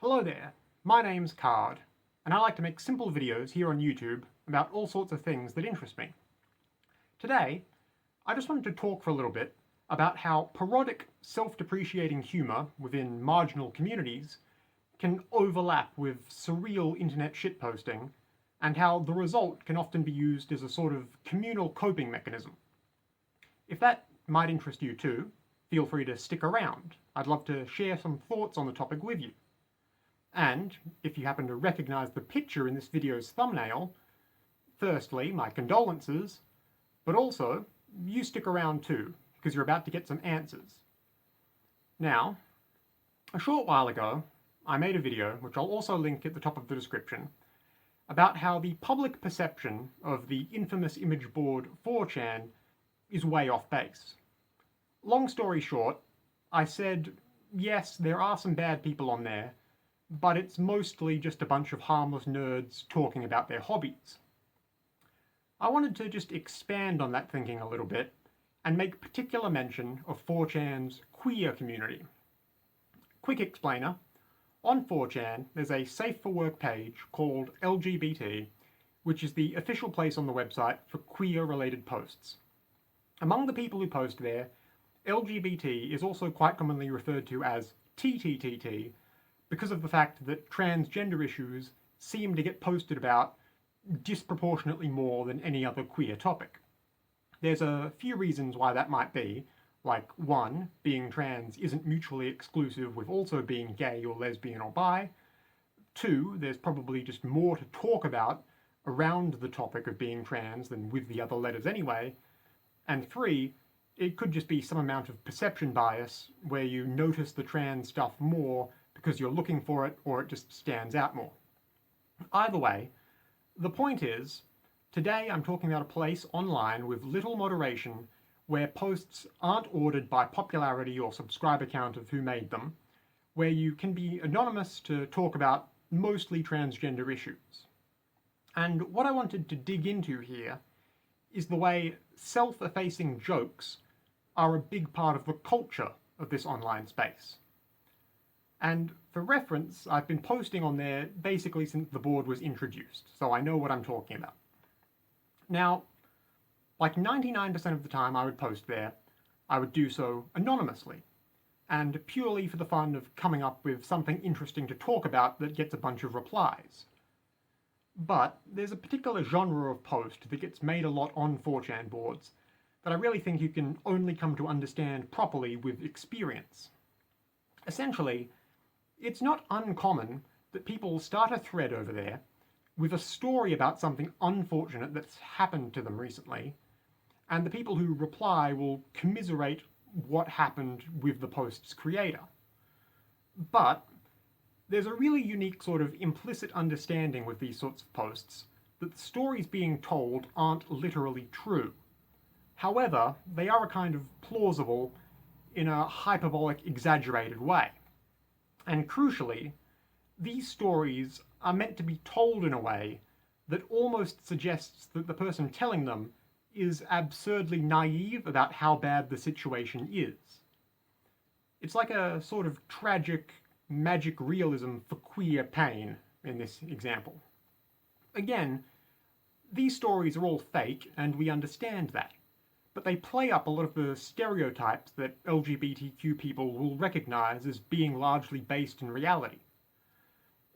Hello there, my name's Card, and I like to make simple videos here on YouTube about all sorts of things that interest me. Today, I just wanted to talk for a little bit about how parodic, self-depreciating humour within marginal communities can overlap with surreal internet shitposting, and how the result can often be used as a sort of communal coping mechanism. If that might interest you too, feel free to stick around. I'd love to share some thoughts on the topic with you. And, if you happen to recognise the picture in this video's thumbnail, firstly, my condolences, but also, you stick around too, because you're about to get some answers. Now, a short while ago, I made a video, which I'll also link at the top of the description, about how the public perception of the infamous image board 4chan is way off base. Long story short, I said, yes, there are some bad people on there, but it's mostly just a bunch of harmless nerds talking about their hobbies. I wanted to just expand on that thinking a little bit and make particular mention of 4chan's queer community. Quick explainer, on 4chan there's a Safe for Work page called LGBT, which is the official place on the website for queer-related posts. Among the people who post there, LGBT is also quite commonly referred to as tttt, because of the fact that transgender issues seem to get posted about disproportionately more than any other queer topic. There's a few reasons why that might be, like 1, being trans isn't mutually exclusive with also being gay or lesbian or bi. 2, there's probably just more to talk about around the topic of being trans than with the other letters anyway. And 3, it could just be some amount of perception bias where you notice the trans stuff more because you're looking for it, or it just stands out more. Either way, the point is, today I'm talking about a place online with little moderation where posts aren't ordered by popularity or subscriber count of who made them, where you can be anonymous to talk about mostly transgender issues. And what I wanted to dig into here is the way self-effacing jokes are a big part of the culture of this online space. And for reference, I've been posting on there basically since the board was introduced, so I know what I'm talking about. Now, like 99% of the time I would post there, I would do so anonymously, and purely for the fun of coming up with something interesting to talk about that gets a bunch of replies. But there's a particular genre of post that gets made a lot on 4chan boards that I really think you can only come to understand properly with experience. Essentially, it's not uncommon that people start a thread over there with a story about something unfortunate that's happened to them recently, and the people who reply will commiserate what happened with the post's creator. But there's a really unique sort of implicit understanding with these sorts of posts that the stories being told aren't literally true. However, they are a kind of plausible in a hyperbolic, exaggerated way. And crucially, these stories are meant to be told in a way that almost suggests that the person telling them is absurdly naive about how bad the situation is. It's like a sort of tragic, magic realism for queer pain in this example. Again, these stories are all fake, and we understand that, but they play up a lot of the stereotypes that LGBTQ people will recognise as being largely based in reality.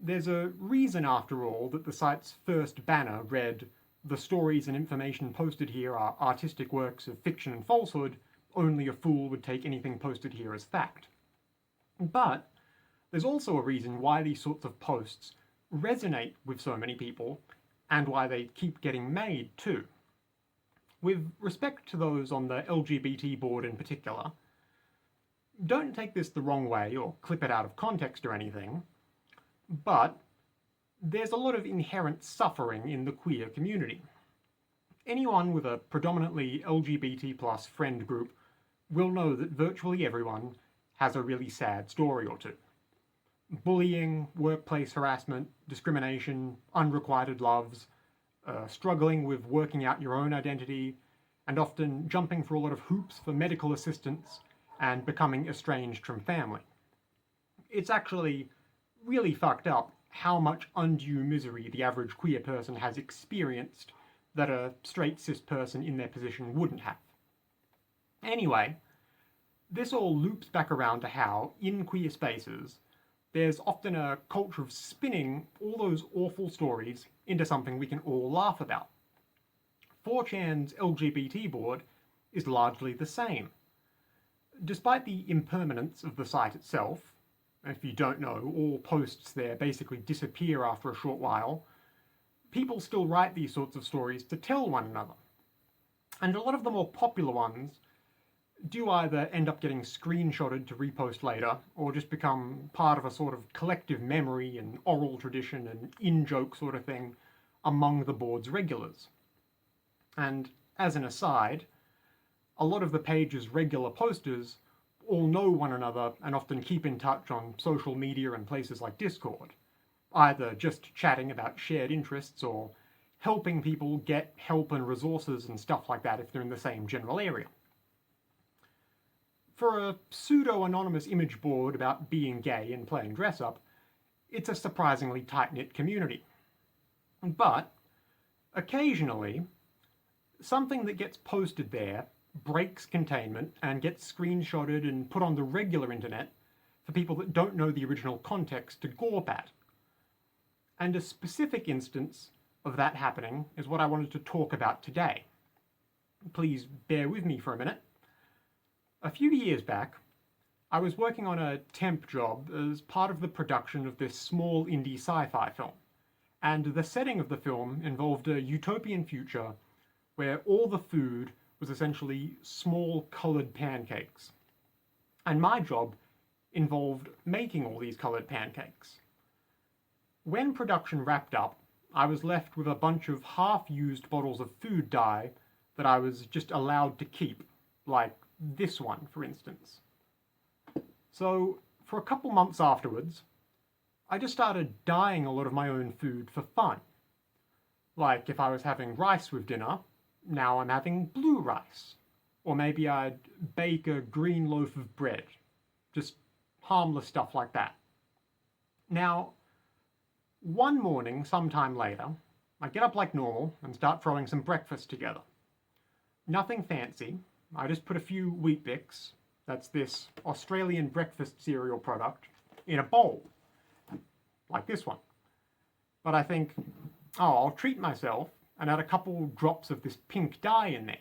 There's a reason, after all, that the site's first banner read, "The stories and information posted here are artistic works of fiction and falsehood, only a fool would take anything posted here as fact." But there's also a reason why these sorts of posts resonate with so many people, and why they keep getting made too. With respect to those on the LGBT board in particular, don't take this the wrong way or clip it out of context or anything, but there's a lot of inherent suffering in the queer community. Anyone with a predominantly LGBT+ friend group will know that virtually everyone has a really sad story or two. Bullying, workplace harassment, discrimination, unrequited loves, struggling with working out your own identity, and often jumping through a lot of hoops for medical assistance and becoming estranged from family. It's actually really fucked up how much undue misery the average queer person has experienced that a straight cis person in their position wouldn't have. Anyway, this all loops back around to how, in queer spaces, there's often a culture of spinning all those awful stories into something we can all laugh about. 4chan's LGBT board is largely the same. Despite the impermanence of the site itself, if you don't know, all posts there basically disappear after a short while, people still write these sorts of stories to tell one another. And a lot of the more popular ones do either end up getting screenshotted to repost later, or just become part of a sort of collective memory and oral tradition and in-joke sort of thing among the board's regulars. And as an aside, a lot of the page's regular posters all know one another and often keep in touch on social media and places like Discord, either just chatting about shared interests or helping people get help and resources and stuff like that if they're in the same general area. For a pseudo-anonymous image board about being gay and playing dress-up, it's a surprisingly tight-knit community. But, occasionally, something that gets posted there breaks containment and gets screenshotted and put on the regular internet for people that don't know the original context to gawp at. And a specific instance of that happening is what I wanted to talk about today. Please bear with me for a minute. A few years back, I was working on a temp job as part of the production of this small indie sci-fi film, and the setting of the film involved a utopian future where all the food was essentially small coloured pancakes. And my job involved making all these coloured pancakes. When production wrapped up, I was left with a bunch of half-used bottles of food dye that I was just allowed to keep, like this one, for instance. So, for a couple months afterwards, I just started dyeing a lot of my own food for fun. Like, if I was having rice with dinner, now I'm having blue rice. Or maybe I'd bake a green loaf of bread. Just harmless stuff like that. Now, one morning, sometime later, I get up like normal and start throwing some breakfast together. Nothing fancy. I just put a few Weet-Bix, that's this Australian breakfast cereal product, in a bowl. Like this one. But I think, oh, I'll treat myself and add a couple drops of this pink dye in there.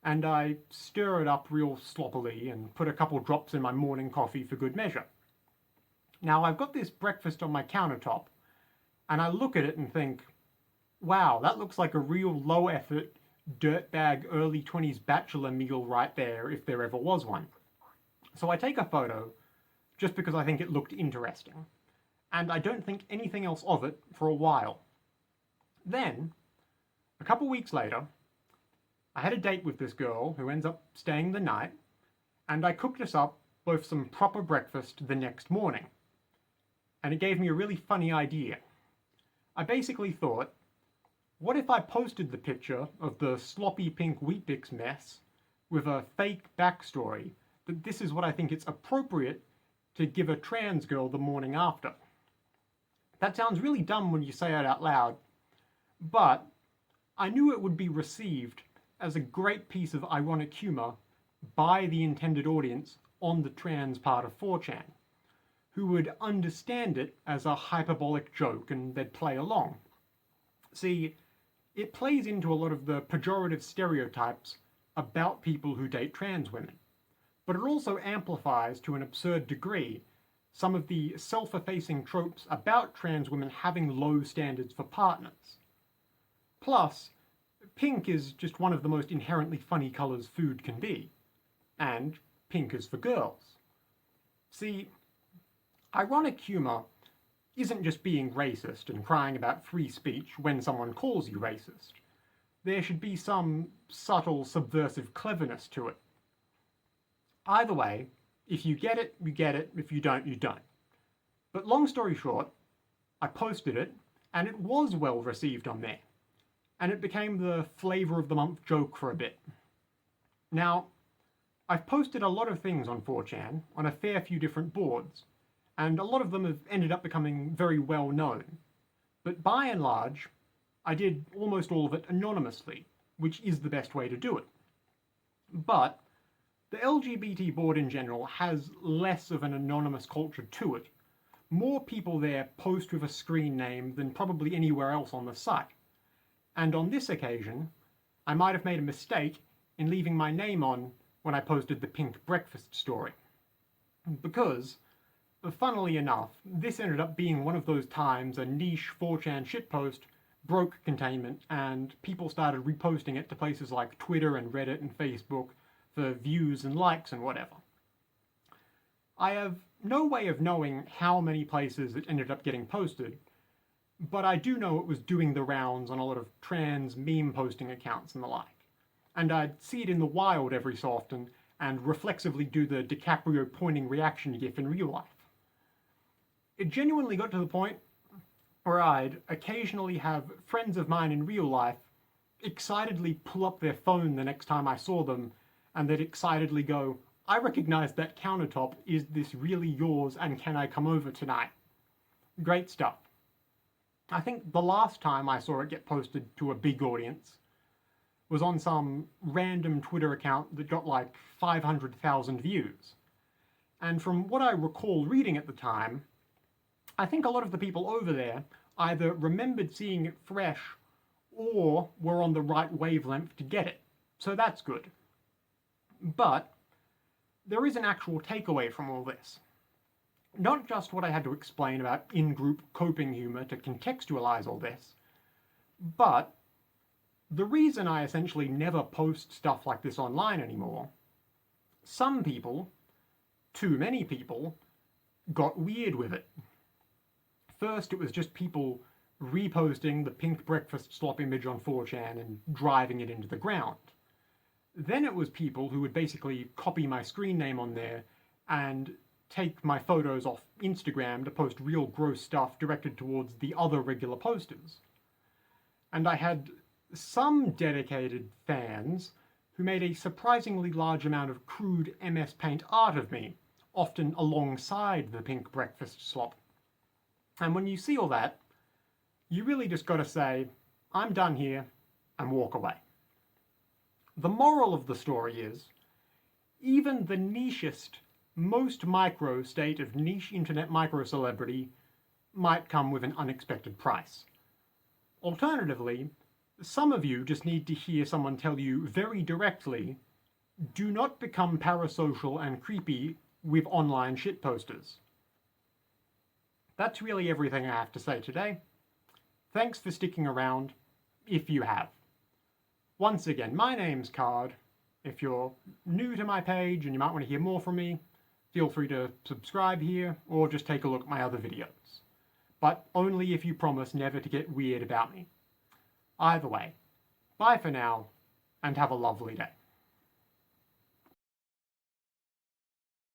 And I stir it up real sloppily and put a couple drops in my morning coffee for good measure. Now I've got this breakfast on my countertop, and I look at it and think, wow, that looks like a real low-effort, dirtbag early 20s bachelor meal right there, if there ever was one. So I take a photo, just because I think it looked interesting. And I don't think anything else of it for a while. Then, a couple weeks later, I had a date with this girl who ends up staying the night, and I cooked us up both some proper breakfast the next morning. And it gave me a really funny idea. I basically thought, what if I posted the picture of the sloppy pink Weet-Bix mess with a fake backstory that this is what I think it's appropriate to give a trans girl the morning after? That sounds really dumb when you say it out loud, but I knew it would be received as a great piece of ironic humour by the intended audience on the trans part of 4chan, who would understand it as a hyperbolic joke and they'd play along. See, it plays into a lot of the pejorative stereotypes about people who date trans women, but it also amplifies to an absurd degree some of the self-effacing tropes about trans women having low standards for partners. Plus, pink is just one of the most inherently funny colours food can be, and pink is for girls. See, ironic humour isn't just being racist and crying about free speech when someone calls you racist. There should be some subtle, subversive cleverness to it. Either way, if you get it, you get it. If you don't, you don't. But long story short, I posted it, and it was well received on there. And it became the flavour of the month joke for a bit. Now, I've posted a lot of things on 4chan on a fair few different boards, and a lot of them have ended up becoming very well known. But by and large, I did almost all of it anonymously, which is the best way to do it. But the LGBT board in general has less of an anonymous culture to it. More people there post with a screen name than probably anywhere else on the site. And on this occasion, I might have made a mistake in leaving my name on when I posted the pink breakfast story. Because, funnily enough, this ended up being one of those times a niche 4chan shitpost broke containment and people started reposting it to places like Twitter and Reddit and Facebook for views and likes and whatever. I have no way of knowing how many places it ended up getting posted, but I do know it was doing the rounds on a lot of trans meme posting accounts and the like. And I'd see it in the wild every so often and reflexively do the DiCaprio pointing reaction gif in real life. It genuinely got to the point where I'd occasionally have friends of mine in real life excitedly pull up their phone the next time I saw them and they'd excitedly go, "I recognize that countertop, is this really yours and can I come over tonight?" Great stuff. I think the last time I saw it get posted to a big audience was on some random Twitter account that got like 500,000 views. And from what I recall reading at the time, I think a lot of the people over there either remembered seeing it fresh or were on the right wavelength to get it. So that's good. But there is an actual takeaway from all this. Not just what I had to explain about in-group coping humor to contextualize all this, but the reason I essentially never post stuff like this online anymore. Some people, too many people, got weird with it. First, it was just people reposting the pink breakfast slop image on 4chan and driving it into the ground. Then it was people who would basically copy my screen name on there and take my photos off Instagram to post real gross stuff directed towards the other regular posters. And I had some dedicated fans who made a surprisingly large amount of crude MS Paint art of me, often alongside the pink breakfast slop. And when you see all that, you really just gotta say, I'm done here, and walk away. The moral of the story is, even the nichest, most micro state of niche internet micro-celebrity might come with an unexpected price. Alternatively, some of you just need to hear someone tell you very directly, do not become parasocial and creepy with online shitposters. That's really everything I have to say today. Thanks for sticking around, if you have. Once again, my name's Card. If you're new to my page and you might want to hear more from me, feel free to subscribe here or just take a look at my other videos. But only if you promise never to get weird about me. Either way, bye for now, and have a lovely day.